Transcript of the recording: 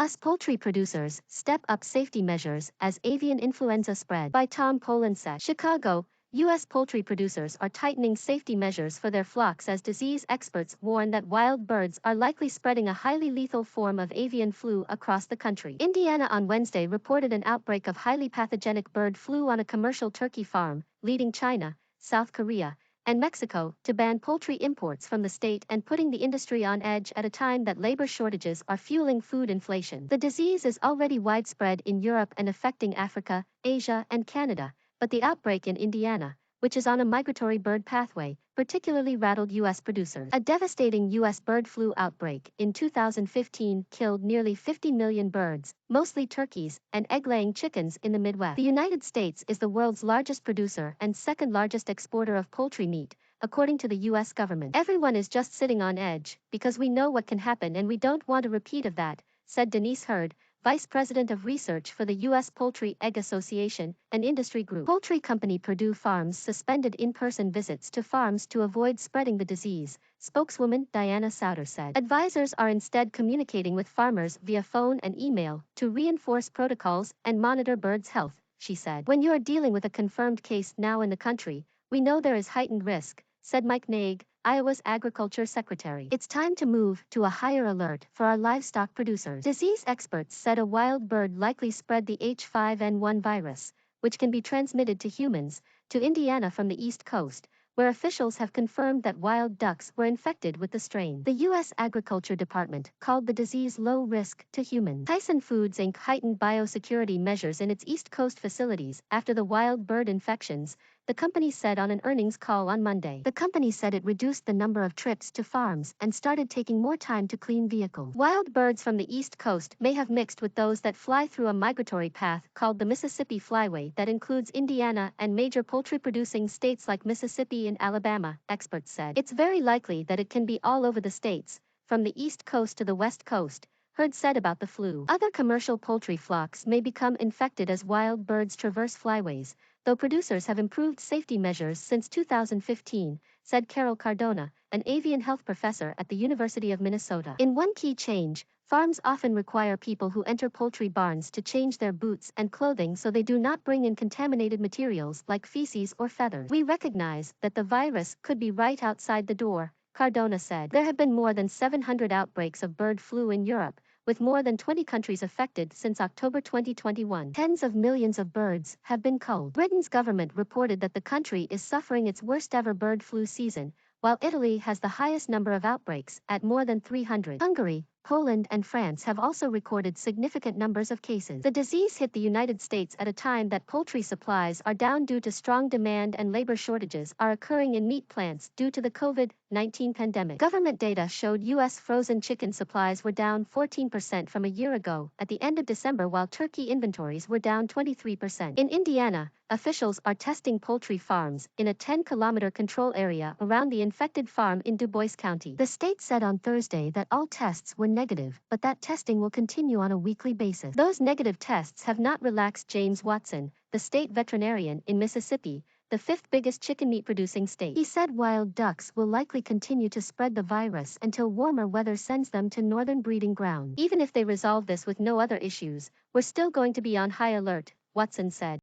U.S. poultry producers step up safety measures as avian influenza spread. By Tom Polansek, Chicago, U.S. poultry producers are tightening safety measures for their flocks as disease experts warn that wild birds are likely spreading a highly lethal form of avian flu across the country. Indiana on Wednesday reported an outbreak of highly pathogenic bird flu on a commercial turkey farm, leading China, South Korea, and Mexico to ban poultry imports from the state and putting the industry on edge at a time that labor shortages are fueling food inflation. The disease is already widespread in Europe and affecting Africa, Asia, and Canada, but the outbreak in Indiana, which is on a migratory bird pathway, particularly rattled U.S. producers. A devastating U.S. bird flu outbreak in 2015 killed nearly 50 million birds, mostly turkeys, and egg-laying chickens in the Midwest. The United States is the world's largest producer and second largest exporter of poultry meat, according to the U.S. government. Everyone is just sitting on edge, because we know what can happen and we don't want a repeat of that, said Denise Hurd, Vice President of Research for the U.S. Poultry Egg Association, an industry group. Poultry company Purdue Farms suspended in-person visits to farms to avoid spreading the disease, spokeswoman Diana Souter said. Advisors are instead communicating with farmers via phone and email to reinforce protocols and monitor birds' health, she said. When you are dealing with a confirmed case now in the country, we know there is heightened risk, said Mike Naig, Iowa's Agriculture Secretary. It's time to move to a higher alert for our livestock producers. Disease experts said a wild bird likely spread the H5N1 virus, which can be transmitted to humans, to Indiana from the East Coast, where officials have confirmed that wild ducks were infected with the strain. The U.S. Agriculture Department called the disease low risk to humans. Tyson Foods Inc. heightened biosecurity measures in its East Coast facilities after the wild bird infections, the company said on an earnings call on Monday. The company said it reduced the number of trips to farms and started taking more time to clean vehicles. Wild birds from the East Coast may have mixed with those that fly through a migratory path called the Mississippi Flyway that includes Indiana and major poultry-producing states like Mississippi and Alabama, experts said. It's very likely that it can be all over the states, from the East Coast to the West Coast, Hurd said about the flu. Other commercial poultry flocks may become infected as wild birds traverse flyways, though producers have improved safety measures since 2015, said Carol Cardona, an avian health professor at the University of Minnesota. In one key change, farms often require people who enter poultry barns to change their boots and clothing so they do not bring in contaminated materials like feces or feathers. We recognize that the virus could be right outside the door, Cardona said. There have been more than 700 outbreaks of bird flu in Europe, with more than 20 countries affected since October 2021. Tens of millions of birds have been culled. Britain's government reported that the country is suffering its worst ever bird flu season, while Italy has the highest number of outbreaks at more than 300. Hungary, Poland and France have also recorded significant numbers of cases. The disease hit the United States at a time that poultry supplies are down due to strong demand and labor shortages are occurring in meat plants due to the COVID-19 pandemic. Government data showed U.S. frozen chicken supplies were down 14% from a year ago at the end of December, while turkey inventories were down 23%. In Indiana, officials are testing poultry farms in a 10-kilometer control area around the infected farm in Dubois County. The state said on Thursday that all tests were negative, but that testing will continue on a weekly basis. Those negative tests have not relaxed. James Watson, the state veterinarian in Mississippi, the fifth biggest chicken meat producing state. He said wild ducks will likely continue to spread the virus until warmer weather sends them to northern breeding grounds. Even if they resolve this with no other issues, we're still going to be on high alert, Watson said.